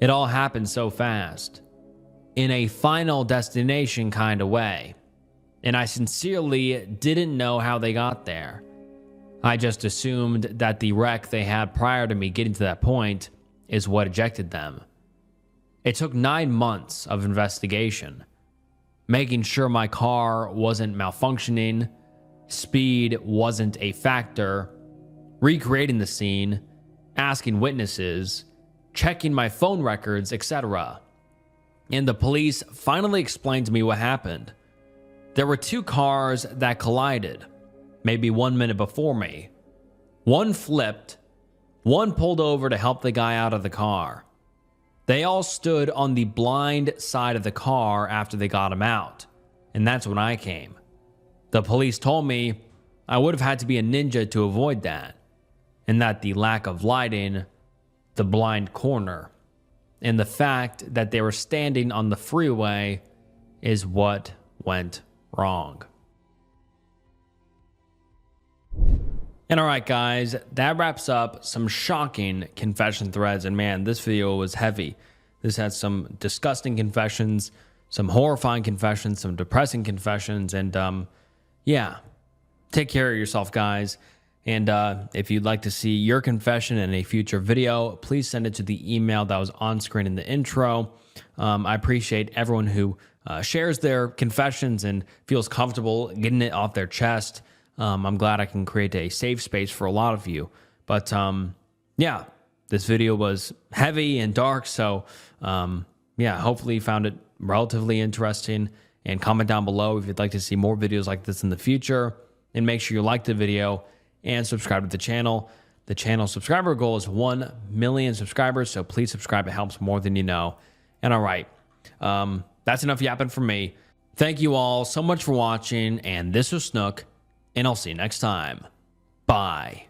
It all happened so fast, in a final destination kind of way, and I sincerely didn't know how they got there. I just assumed that the wreck they had prior to me getting to that point is what ejected them. It took 9 months of investigation, making sure my car wasn't malfunctioning, speed wasn't a factor, recreating the scene, asking witnesses, checking my phone records, etc. And the police finally explained to me what happened. There were 2 cars that collided, maybe 1 minute before me. One flipped, one pulled over to help the guy out of the car. They all stood on the blind side of the car after they got him out, and that's when I came. The police told me I would have had to be a ninja to avoid that, and that the lack of lighting, the blind corner, And the fact that they were standing on the freeway is what went wrong. And all right, guys, that wraps up some shocking confession threads. And man, this video was heavy. This had some disgusting confessions, some horrifying confessions, some depressing confessions. And yeah, take care of yourself, guys. And if you'd like to see your confession in a future video, please send it to the email that was on screen in the intro. I appreciate everyone who shares their confessions and feels comfortable getting it off their chest. I'm glad I can create a safe space for a lot of you. But yeah, this video was heavy and dark. So yeah, hopefully you found it relatively interesting. And comment down below if you'd like to see more videos like this in the future. And make sure you like the video and subscribe to the channel. The channel subscriber goal is 1 million subscribers. So please subscribe. It helps more than you know. And all right, that's enough yapping from me. Thank you all so much for watching. And this was Snook. And I'll see you next time. Bye.